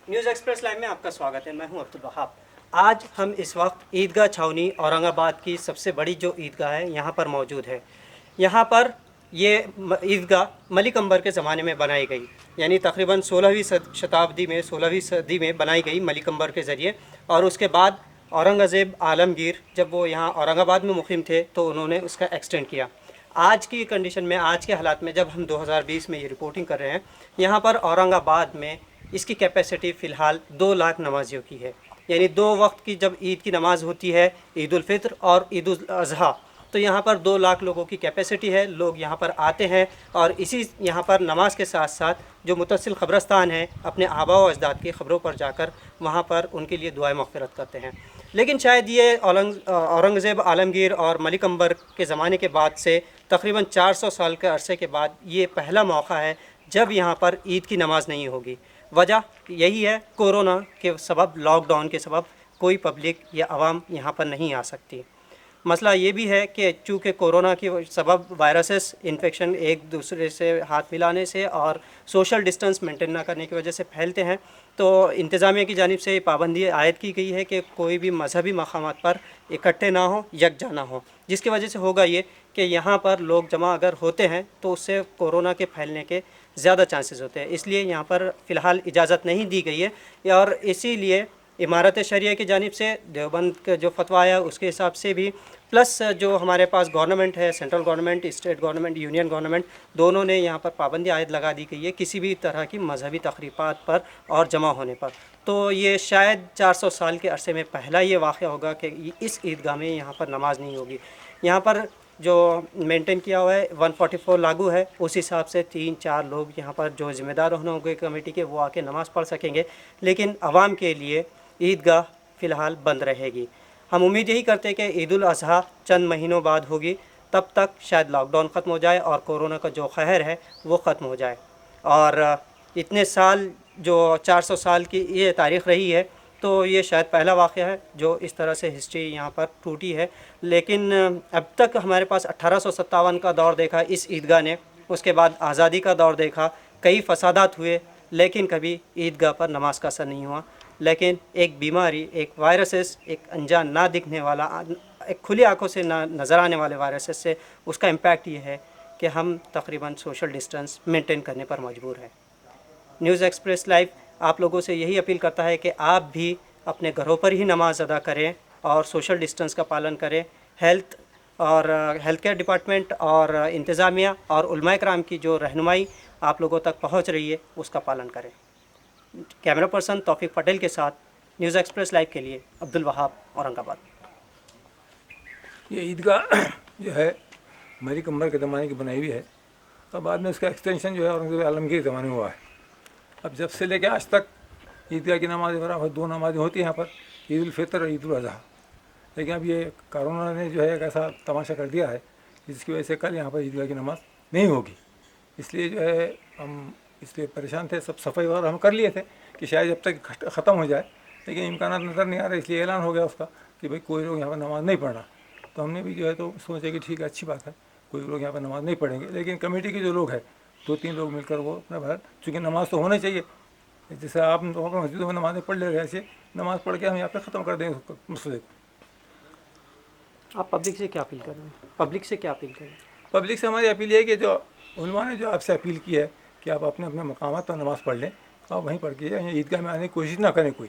News express live में आपका स्वागत है। मैं हूं अब्दुल वहाब। आज हम इस वक्त ईदगाह छावनी औरंगाबाद की सबसे बड़ी जो ईदगाह है यहाँ पर मौजूद है। यहाँ पर ये ईदगाह मलिक अंबर के ज़माने में बनाई गई, यानी तकरीबन 16वीं शताब्दी में 16वीं सदी में बनाई गई मलिक अंबर के ज़रिए। और उसके बाद औरंगज़ेब आलमगीर जब वो यहाँ औरंगाबाद में मुक़ीम थे तो उन्होंने उसका एक्सटेंड किया। आज की कंडीशन में, आज के हालात में, जब हम 2020 में ये रिपोर्टिंग कर रहे हैं, यहाँ पर औरंगाबाद में इसकी कैपेसिटी फ़िलहाल 2 लाख नमाजियों की है। यानी 2 वक्त की जब ईद की नमाज़ होती है, ईद उल फित्र और ईद उल अज़हा, तो यहाँ पर 2 लाख लोगों की कैपेसिटी है। लोग यहाँ पर आते हैं और इसी यहाँ पर नमाज के साथ साथ जो मुतसिल क़ब्रस्तान है, अपने आबा व अजदाद की ख़बरों पर जाकर वहाँ पर उनके लिए दुआए मग़फ़िरत करते हैं। लेकिन शायद ये औरंगज़ेब आलमगीर और मलिक अंबर के ज़माने के बाद से तकरीबन 400 साल के अरसे के बाद ये पहला मौका है जब यहाँ पर ईद की नमाज़ नहीं होगी। वजह यही है, कोरोना के सबब, लॉकडाउन के सबब कोई पब्लिक या आवाम यहाँ पर नहीं आ सकती। मसला ये भी है कि चूँकि कोरोना की सबब वायरसेस इन्फेक्शन एक दूसरे से हाथ मिलाने से और सोशल डिस्टेंस मेंटेन ना करने की वजह से फैलते हैं, तो इंतज़ामिया की जानिब से पाबंदी आयद की गई है कि कोई भी मजहबी मकामात पर इकट्ठे ना हो, यकजा ना हो। जिसकी वजह से होगा ये कि यहाँ पर लोग जमा अगर होते हैं तो उससे कोरोना के फैलने के ज़्यादा चांसेस होते हैं। इसलिए यहाँ पर फ़िलहाल इजाज़त नहीं दी गई है। और इसीलिए इमारत शरिया की जानिब से देवबंद का जो फतवा आया उसके हिसाब से भी, प्लस जो हमारे पास गवर्नमेंट है, central government, state government, union government, दोनों ने यहाँ पर पाबंदी आयद लगा दी गई है किसी भी तरह की मजहबी तकरीबात पर और जमा होने पर। तो ये शायद 400 साल के अरसे में पहला ये वाक़या होगा कि इस ईदगाह में यहाँ पर नमाज नहीं होगी। यहाँ पर जो मेंटेन किया हुआ है 144 लागू है, उस हिसाब से 3-4 लोग यहाँ पर जो ज़िम्मेदार होंगे कमेटी के, वो आके नमाज़ पढ़ सकेंगे। लेकिन आवाम के लिए ईदगाह फ़िलहाल बंद रहेगी। हम उम्मीद यही करते हैं कि ईद उल अज़हा चंद महीनों बाद होगी, तब तक शायद लॉकडाउन ख़त्म हो जाए और कोरोना का जो कहर है वो ख़त्म हो जाए। और इतने साल, जो 400 साल की ये तारीख़ रही है, तो ये शायद पहला वाक़या है जो इस तरह से हिस्ट्री यहाँ पर टूटी है। लेकिन अब तक हमारे पास 1857 का दौर देखा इस ईदगाह ने, उसके बाद आज़ादी का दौर देखा, कई फसादात हुए, लेकिन कभी ईदगाह पर नमाज का असर नहीं हुआ। लेकिन एक बीमारी, एक वायरसेस, एक अनजान ना दिखने वाला, एक खुली आंखों से ना नज़र आने वाले वायरसेस से उसका इम्पैक्ट ये है कि हम तकरीबन सोशल डिस्टेंस मेंटेन करने पर मजबूर हैं। न्यूज़ एक्सप्रेस लाइव आप लोगों से यही अपील करता है कि आप भी अपने घरों पर ही नमाज अदा करें और सोशल डिस्टेंस का पालन करें। हेल्थ केयर डिपार्टमेंट और इंतज़ामिया और उलमाए कराम की जो रहनुमाई आप लोगों तक पहुंच रही है उसका पालन करें। कैमरा पर्सन तौफीक पटेल के साथ न्यूज़ एक्सप्रेस लाइव के लिए अब्दुल वहाब, औरंगाबाद। ये ईदगाह जो है मलिक अंबर के ज़माने की बनाई हुई है और बाद में इसका एक्सटेंशन जो है औरंगज़ेब आलमगीर के ज़माने में हुआ है। अब जब से लेकर आज तक ईदगाह की नमाज़ बराबर 2 नमाज़ें होती हैं यहाँ पर, ईद उल फितर और ईद उल अज़हा। लेकिन अब ये कोरोना ने जो है एक ऐसा तमाशा कर दिया है जिसकी वजह से कल यहाँ पर ईदगाह की नमाज़ नहीं होगी। इसलिए जो है हम इसलिए परेशान थे, सब सफाई वगैरह हम कर लिए थे कि शायद जब तक ख़त्म हो जाए, लेकिन इम्कान नज़र नहीं आ रहे। इसलिए ऐलान हो गया उसका कि भाई कोई लोग यहाँ पर नमाज़ नहीं पढ़ना। तो हमने भी जो है तो सोचा कि ठीक है, अच्छी बात है, कोई लोग यहाँ पर नमाज़ नहीं पढ़ेंगे। लेकिन कमेटी के जो लोग हैं 2-3 लोग मिलकर वो अपना बाहर, चूँकि नमाज़ तो होना चाहिए, जैसे आप मस्जिदों में नमाज़ें पढ़ ले रहे, ऐसे नमाज़ पढ़ के हम यहाँ पर ख़त्म कर देंगे उस मसले को। आप पब्लिक से क्या अपील कर रहे हैं? पब्लिक से क्या अपील करें? पब्लिक से हमारी अपील है कि जो उलमा ने जो आपसे अपील की है कि आप अपने अपने मकामात पर नमाज़ पढ़ लें, तो आप वहीं पढ़ के ईदगाह में आने की कोशिश ना करें कोई।